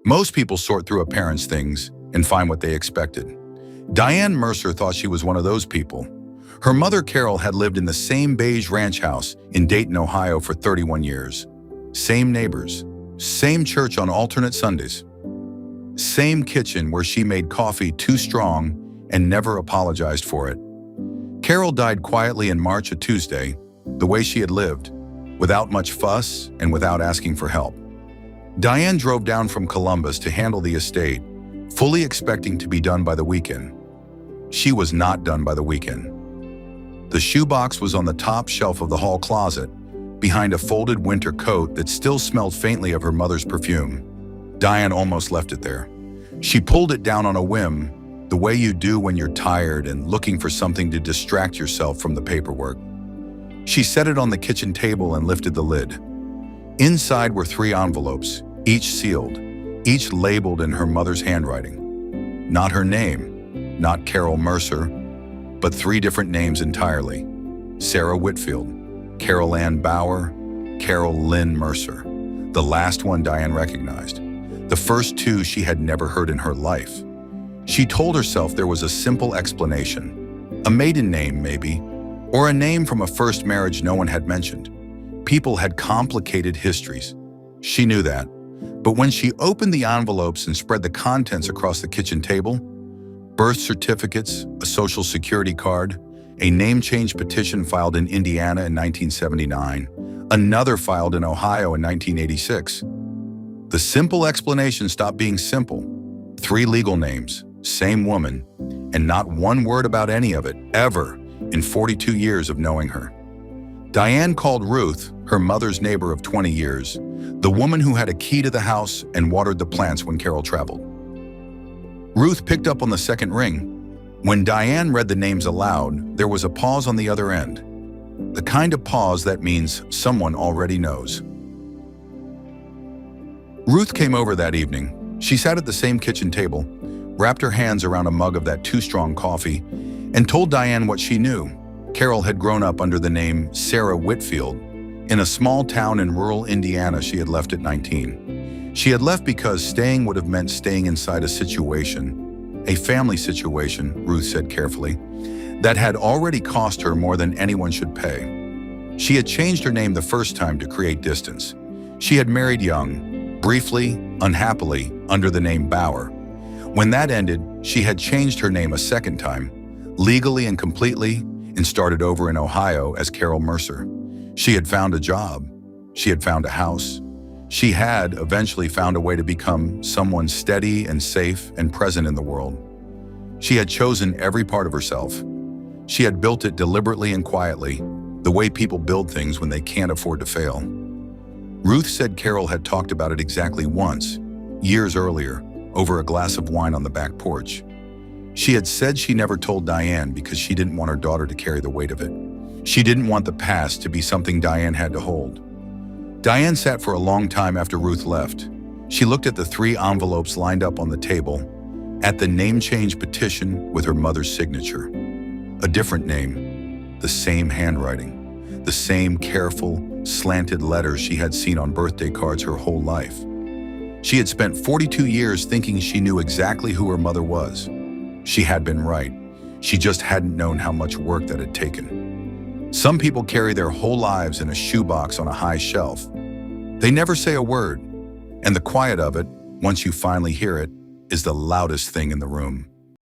Most people sort through a parent's things and find what they expected. Diane Mercer thought she was one of those people. Her mother, Carol, had lived in the same beige ranch house in Dayton, Ohio for 31 years. Same neighbors, same church on alternate Sundays, same kitchen where she made coffee too strong and never apologized for it. Carol died quietly in March, a Tuesday, the way she had lived, without much fuss and without asking for help. Diane drove down from Columbus to handle the estate, fully expecting to be done by the weekend. She was not done by the weekend. The shoebox was on the top shelf of the hall closet, behind a folded winter coat that still smelled faintly of her mother's perfume. Diane almost left it there. She pulled it down on a whim, the way you do when you're tired and looking for something to distract yourself from the paperwork. She set it on the kitchen table and lifted the lid. Inside were 3 envelopes, each sealed, each labeled in her mother's handwriting. Not her name, not Carol Mercer, but 3 different names entirely. Sarah Whitfield, Carol Ann Bauer, Carol Lynn Mercer. The last one Diane recognized. The first 2 she had never heard in her life. She told herself there was a simple explanation. A maiden name, maybe, or a name from a first marriage no one had mentioned. People had complicated histories. She knew that. But when she opened the envelopes and spread the contents across the kitchen table, birth certificates, a social security card, a name change petition filed in Indiana in 1979, another filed in Ohio in 1986. The simple explanation stopped being simple. 3 legal names, same woman, and not one word about any of it, ever, in 42 years of knowing her. Diane called Ruth, her mother's neighbor of 20 years, the woman who had a key to the house and watered the plants when Carol traveled. Ruth picked up on the second ring. When Diane read the names aloud, there was a pause on the other end. The kind of pause that means someone already knows. Ruth came over that evening. She sat at the same kitchen table, wrapped her hands around a mug of that too-strong coffee, and told Diane what she knew. Carol had grown up under the name Sarah Whitfield in a small town in rural Indiana she had left at 19. She had left because staying would have meant staying inside a situation, a family situation, Ruth said carefully, that had already cost her more than anyone should pay. She had changed her name the first time to create distance. She had married young, briefly, unhappily, under the name Bauer. When that ended, she had changed her name a second time, legally and completely, and started over in Ohio as Carol Mercer. She had found a job. She had found a house. She had eventually found a way to become someone steady and safe and present in the world. She had chosen every part of herself. She had built it deliberately and quietly, the way people build things when they can't afford to fail. Ruth said Carol had talked about it exactly once, years earlier, over a glass of wine on the back porch. She had said she never told Diane because she didn't want her daughter to carry the weight of it. She didn't want the past to be something Diane had to hold. Diane sat for a long time after Ruth left. She looked at the 3 envelopes lined up on the table, at the name change petition with her mother's signature. A different name, the same handwriting, the same careful, slanted letters she had seen on birthday cards her whole life. She had spent 42 years thinking she knew exactly who her mother was. She had been right. She just hadn't known how much work that had taken. Some people carry their whole lives in a shoebox on a high shelf. They never say a word, and the quiet of it, once you finally hear it, is the loudest thing in the room.